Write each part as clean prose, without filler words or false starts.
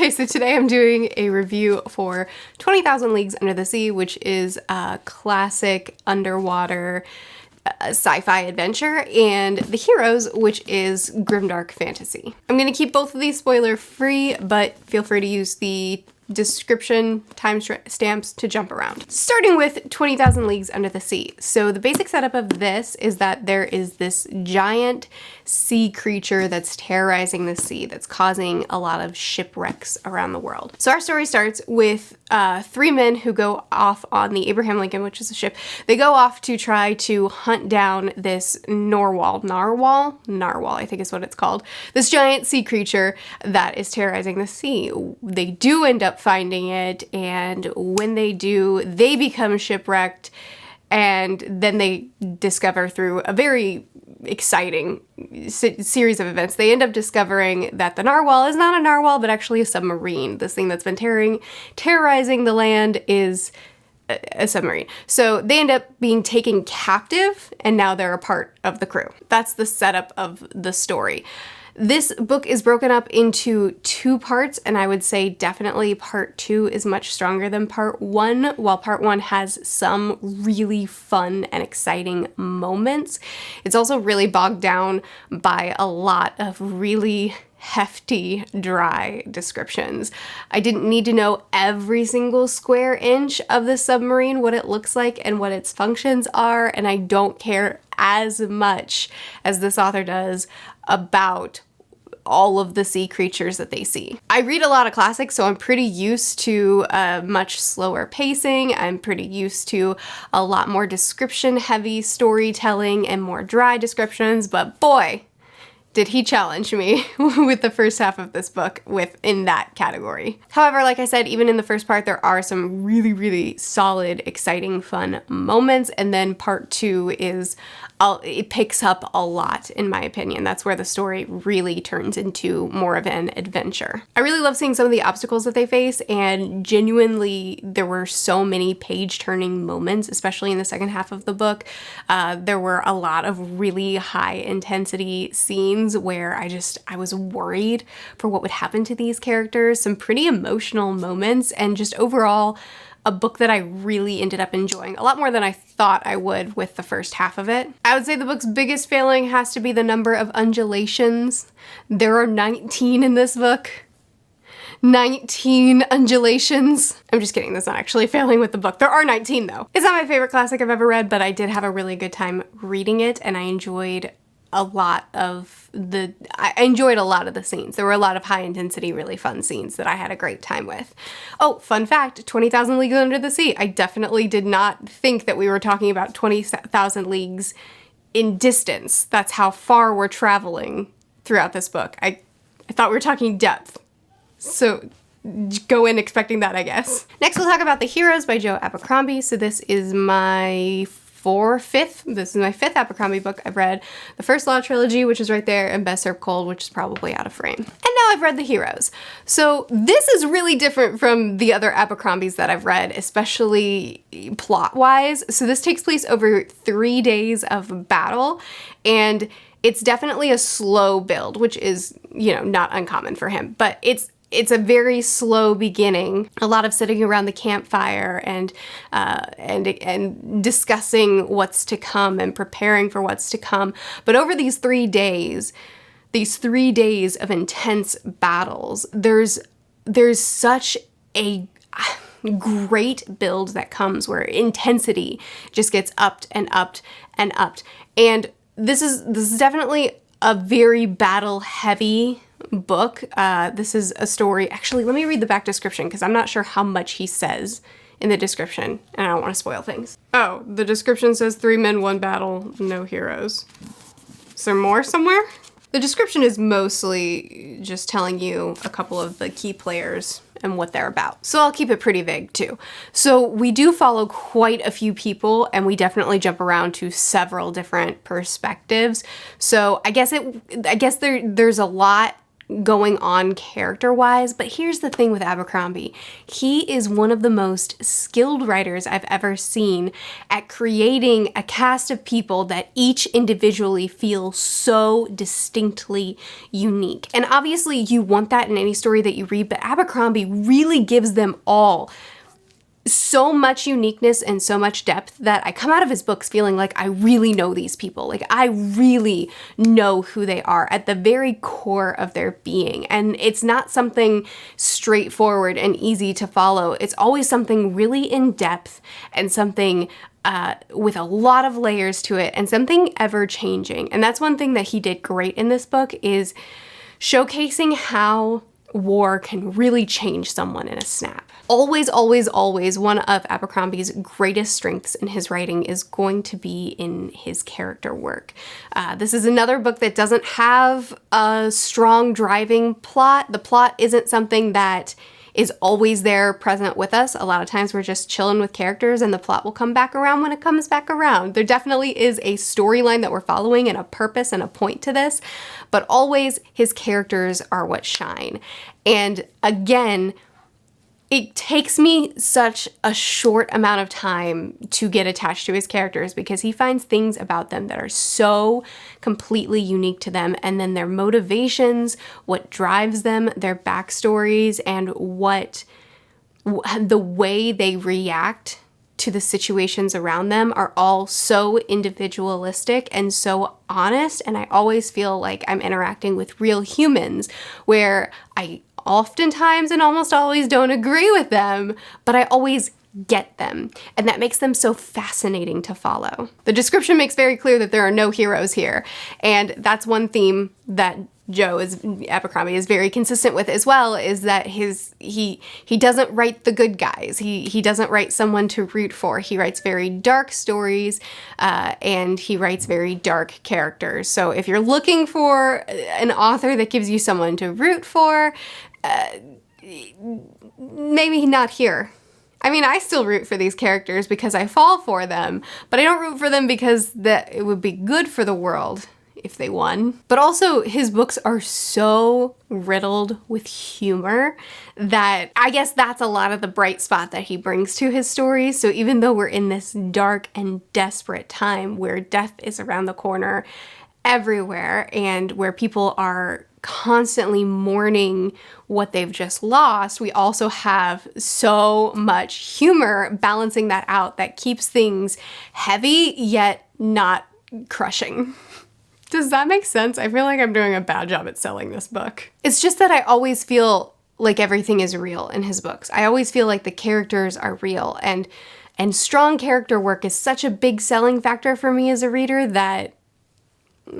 Okay, so today I'm doing a review for 20,000 Leagues Under the Sea, which is a classic underwater sci-fi adventure, and The Heroes, which is grimdark fantasy. I'm gonna keep both of these spoiler free, but feel free to use the description timestamps to jump around. Starting with 20,000 Leagues Under the Sea. So the basic setup of this is that there is this giant sea creature that's terrorizing the sea, that's causing a lot of shipwrecks around the world. So our story starts with three men who go off on the Abraham Lincoln, which is a ship. They go off to try to hunt down this narwhal, I think is what it's called. This giant sea creature that is terrorizing the sea. They do end up finding it, and when they do, they become shipwrecked, and then they discover through a very exciting series of events, they end up discovering that the narwhal is not a narwhal, but actually a submarine. This thing that's been terrorizing the land is a submarine. So they end up being taken captive, and now they're a part of the crew. That's the setup of the story. This book is broken up into two parts, and I would say definitely part two is much stronger than part one. While part one has some really fun and exciting moments, it's also really bogged down by a lot of really hefty, dry descriptions. I didn't need to know every single square inch of the submarine, what it looks like and what its functions are, and I don't care as much as this author does about all of the sea creatures that they see. I read a lot of classics, so I'm pretty used to a much slower pacing. I'm pretty used to a lot more description-heavy storytelling and more dry descriptions, but boy, did he challenge me with the first half of this book in that category. However, like I said, even in the first part, there are some really, really solid, exciting, fun moments, and then part two is, it picks up a lot, in my opinion. That's where the story really turns into more of an adventure. I really love seeing some of the obstacles that they face, and genuinely, there were so many page-turning moments, especially in the second half of the book. There were a lot of really high-intensity scenes where I was worried for what would happen to these characters, some pretty emotional moments, and just overall a book that I really ended up enjoying a lot more than I thought I would with the first half of it. I would say the book's biggest failing has to be the number of undulations. There are 19 in this book. 19 undulations. I'm just kidding, that's not actually failing with the book. There are 19 though. It's not my favorite classic I've ever read, but I did have a really good time reading it, and I enjoyed a lot of the scenes. There were a lot of high intensity, really fun scenes that I had a great time with. Oh, fun fact, 20,000 Leagues Under the Sea. I definitely did not think that we were talking about 20,000 leagues in distance. That's how far we're traveling throughout this book. I thought we were talking depth. So go in expecting that, I guess. Next, we'll talk about The Heroes by Joe Abercrombie. So this is my fifth Abercrombie book I've read. The First Law trilogy, which is right there, and Best Served Cold, which is probably out of frame. And now I've read The Heroes. So this is really different from the other Abercrombies that I've read, especially plot-wise. So this takes place over 3 days of battle, and it's definitely a slow build, which is, not uncommon for him, but it's a very slow beginning. A lot of sitting around the campfire and discussing what's to come and preparing for what's to come. But over these 3 days of intense battles, there's such a great build that comes where intensity just gets upped and upped and upped. And this is definitely a very battle heavy book. This is a story. Actually, let me read the back description because I'm not sure how much he says in the description, and I don't want to spoil things. Oh, the description says 3 men, 1 battle, no heroes. Is there more somewhere? The description is mostly just telling you a couple of the key players and what they're about. So I'll keep it pretty vague too. So we do follow quite a few people, and we definitely jump around to several different perspectives. So I guess there's a lot going on character-wise. But here's the thing with Abercrombie. He is one of the most skilled writers I've ever seen at creating a cast of people that each individually feel so distinctly unique. And obviously you want that in any story that you read, but Abercrombie really gives them all so much uniqueness and so much depth that I come out of his books feeling like I really know these people. Like I really know who they are at the very core of their being. And it's not something straightforward and easy to follow. It's always something really in depth and something with a lot of layers to it and something ever changing. And that's one thing that he did great in this book, is showcasing how war can really change someone in a snap. Always, always, always, one of Abercrombie's greatest strengths in his writing is going to be in his character work. This is another book that doesn't have a strong driving plot. The plot isn't something that is always there present with us. A lot of times we're just chilling with characters and the plot will come back around when it comes back around. There definitely is a storyline that we're following and a purpose and a point to this, but always his characters are what shine. And again, it takes me such a short amount of time to get attached to his characters because he finds things about them that are so completely unique to them, and then their motivations, what drives them, their backstories, and the way they react to the situations around them are all so individualistic and so honest. And I always feel like I'm interacting with real humans, where I oftentimes and almost always don't agree with them, but I always get them. And that makes them so fascinating to follow. The description makes very clear that there are no heroes here. And that's one theme that Abercrombie is very consistent with as well, is that he doesn't write the good guys. He doesn't write someone to root for. He writes very dark stories, and he writes very dark characters. So if you're looking for an author that gives you someone to root for, maybe not here. I mean, I still root for these characters because I fall for them, but I don't root for them because it would be good for the world if they won. But also, his books are so riddled with humor that I guess that's a lot of the bright spot that he brings to his stories. So even though we're in this dark and desperate time where death is around the corner everywhere and where people are constantly mourning what they've just lost, we also have so much humor balancing that out that keeps things heavy yet not crushing. Does that make sense? I feel like I'm doing a bad job at selling this book. It's just that I always feel like everything is real in his books. I always feel like the characters are real, and strong character work is such a big selling factor for me as a reader that,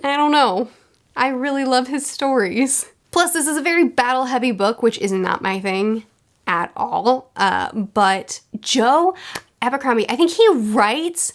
I don't know, I really love his stories. Plus, this is a very battle-heavy book, which is not my thing at all. But Joe Abercrombie, I think he writes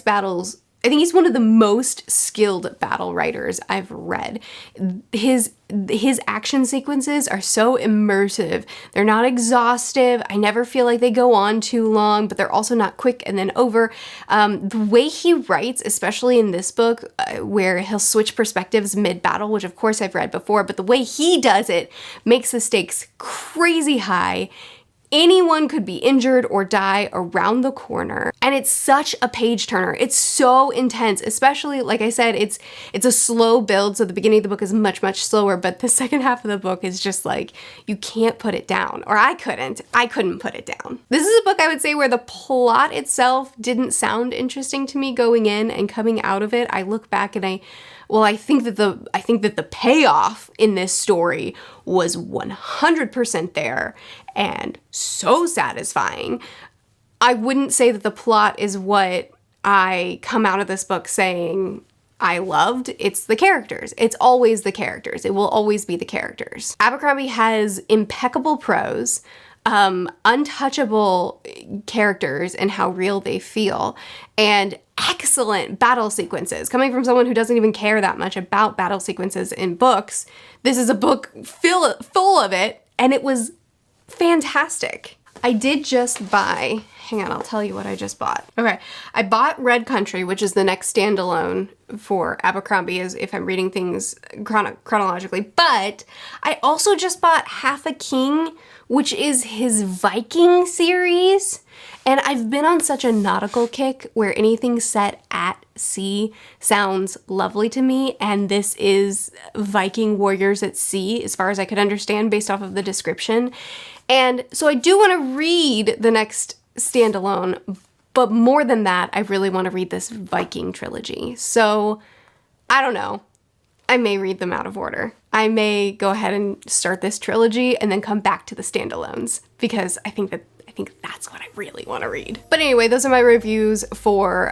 battles. I think he's one of the most skilled battle writers I've read. His action sequences are so immersive. They're not exhaustive. I never feel like they go on too long, but they're also not quick and then over. The way he writes, especially in this book, where he'll switch perspectives mid-battle, which of course I've read before, but the way he does it makes the stakes crazy high. Anyone could be injured or die around the corner. And it's such a page turner. It's so intense, especially, like I said, it's a slow build. So the beginning of the book is much, much slower, but the second half of the book is just like, you can't put it down. Or I couldn't put it down. This is a book I would say where the plot itself didn't sound interesting to me going in, and coming out of it, I look back and I think that the payoff in this story was 100% there and so satisfying. I wouldn't say that the plot is what I come out of this book saying I loved. It's the characters. It's always the characters. It will always be the characters. Abercrombie has impeccable prose, untouchable characters and how real they feel, and excellent battle sequences. Coming from someone who doesn't even care that much about battle sequences in books, this is a book full of it, and it was fantastic. I did just buy, hang on, I'll tell you what I just bought. Okay, I bought Red Country, which is the next standalone for Abercrombie, as if I'm reading things chronologically, but I also just bought Half a King, which is his Viking series. And I've been on such a nautical kick where anything set at sea sounds lovely to me, and this is Viking warriors at sea, as far as I could understand based off of the description. And so I do want to read the next standalone, but more than that, I really want to read this Viking trilogy. So I don't know. I may read them out of order. I may go ahead and start this trilogy and then come back to the standalones, because I think that's what I really want to read. But anyway, those are my reviews for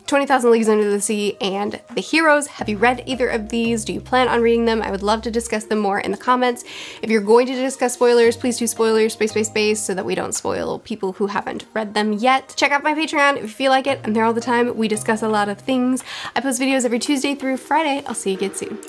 20,000 Leagues Under the Sea and The Heroes. Have you read either of these? Do you plan on reading them? I would love to discuss them more in the comments. If you're going to discuss spoilers, please do spoilers space so that we don't spoil people who haven't read them yet. Check out my Patreon if you feel like it. I'm there all the time. We discuss a lot of things. I post videos every Tuesday through Friday. I'll see you again soon.